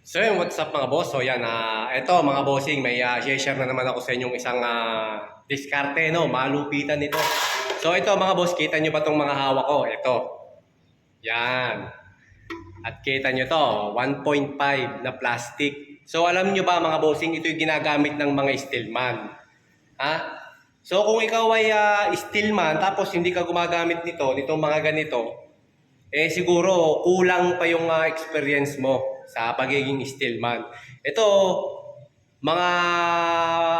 So yun, what's up mga boss? So yan, eto mga bossing, may share na naman ako sa inyong isang diskarte, no? Malupitan nito. So ito mga boss, kita nyo ba itong mga hawak ko? Ito. Yan. At kita nyo to, 1.5 na plastic. So alam nyo ba mga bossing, ito yung ginagamit ng mga steelman. Ha? So kung ikaw ay steelman, tapos hindi ka gumagamit nitong mga ganito, siguro kulang pa yung experience mo sa pagiging steelman. Ito, mga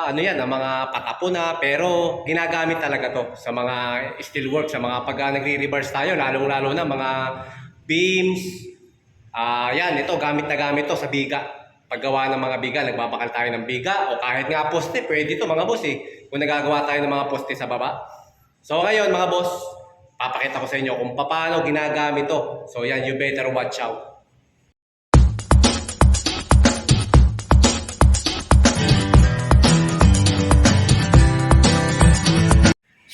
ano yan, mga patapo na, pero ginagamit talaga to sa mga steelwork, sa mga pag nagre-reverse tayo, lalong-lalo na mga beams. Yan, ito gamit na gamit to sa biga. Paggawa ng mga biga, nagbabakal tayo ng biga o kahit nga poste, pwede to mga boss kung nagagawa tayo ng mga poste sa baba. So ngayon mga boss, papakita ko sa inyo kung paano ginagamit to. So yan, you better watch out.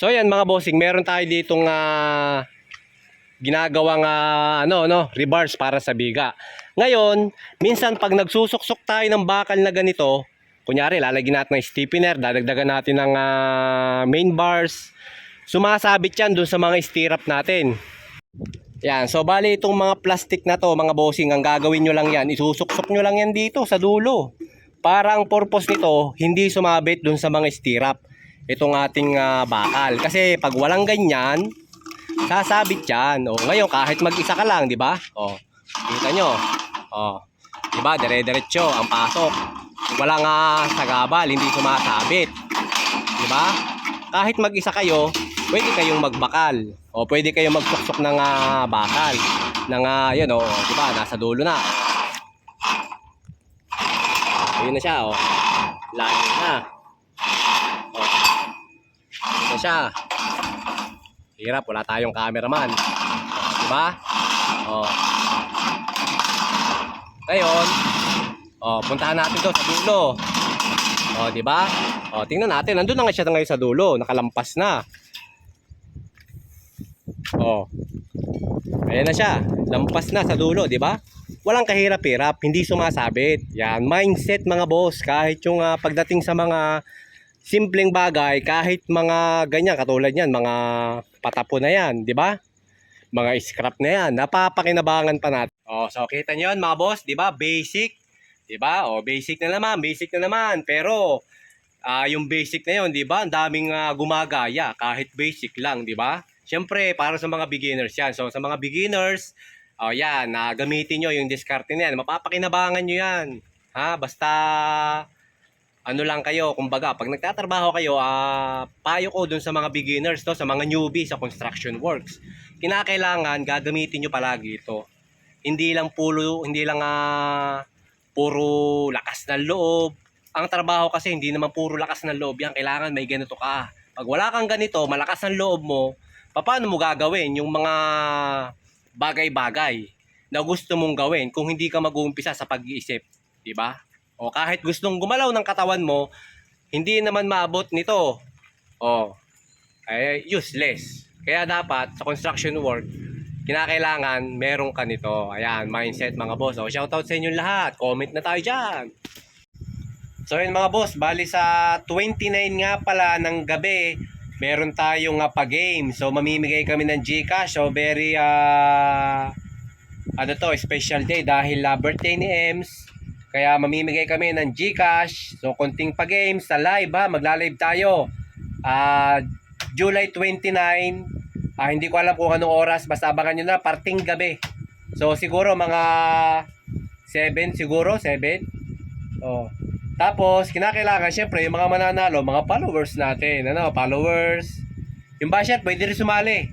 So yan mga bossing, meron tayo ditong ginagawang rebars para sa biga. Ngayon, minsan pag nagsusuksok tayo ng bakal na ganito, kunyari lalagyan natin ng stiffener, dadagdagan natin ng main bars, sumasabit yan dun sa mga stirrup natin. Yan, so bali itong mga plastic na to mga bossing, ang gagawin nyo lang yan, isusuksok nyo lang yan dito sa dulo. Para ang purpose nito, hindi sumabit dun sa mga stirrup itong ating bakal. Kasi pag walang ganyan, sasabit yan. O, ngayon, kahit mag-isa ka lang, di ba? O, kita nyo. O, di ba? Dire-diretso ang pasok. Walang sagabal, hindi sumasabit. Di ba? Kahit mag-isa kayo, pwede kayong magbakal. O, pwede kayong magsuksok ng bakal. Ng, yun, o, di ba? Nasa dulo na. Ayun na siya, o. Lagi na. Ito siya. Hirap, wala tayong cameraman. Diba? Oh. Ngayon, puntahan natin 'to sa dulo. Diba? Tingnan natin, nandun na nga siya ngayon sa dulo, nakalampas na. Ayan na siya, lampas na sa dulo, diba? Walang kahirap-hirap, hindi sumasabit. Yan, mindset mga boss, kahit yung pagdating sa mga simpleng bagay, kahit mga ganyan katulad yan, mga patapo na yan, di ba? Mga scrap na yan, napapakinabangan pa natin. So kita nyo yan mga boss, di ba? Basic, di ba? Basic na naman. Pero yung basic na yun, di ba? Ang daming gumagaya kahit basic lang, di ba? Siyempre, para sa mga beginners yan. So sa mga beginners, yan, gamitin nyo yung diskarte na yan. Mapapakinabangan nyo yan. Basta ano lang kayo, kumbaga, pag nagtatrabaho kayo, payo ko dun sa mga beginners, sa mga newbie sa construction works. Kinakailangan gagamitin nyo palagi ito. Hindi lang puro lakas ng loob. Ang trabaho kasi hindi naman puro lakas ng loob yan. Kailangan may ganito ka. Pag wala kang ganito, malakas ng loob mo, paano mo gagawin yung mga bagay-bagay na gusto mong gawin kung hindi ka mag-uumpisa sa pag-iisip, di ba? O kahit gustong gumalaw ng katawan mo, hindi naman maabot nito. Useless. Kaya dapat sa construction work, kinakailangan meron ka nito. Ayan, mindset mga boss. Shoutout sa inyong lahat. Comment na tayo dyan. So yun mga boss, bali sa 29 nga pala ng gabi, meron tayong pa-game. So mamimigay kami ng GCash. So very special day dahil birthday ni Ems. Kaya mamimigay kami ng GCash. So konting pa-games sa live magla-live tayo. July 29. Hindi ko alam kung anong oras, basta abangan nyo na, parting gabi. So siguro mga 7 siguro, 7. Tapos kinakailangan syempre yung mga mananalo, mga followers natin, followers. Yung basher pwede rin sumali.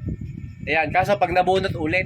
Ayan, kaso pag nabunot ulit,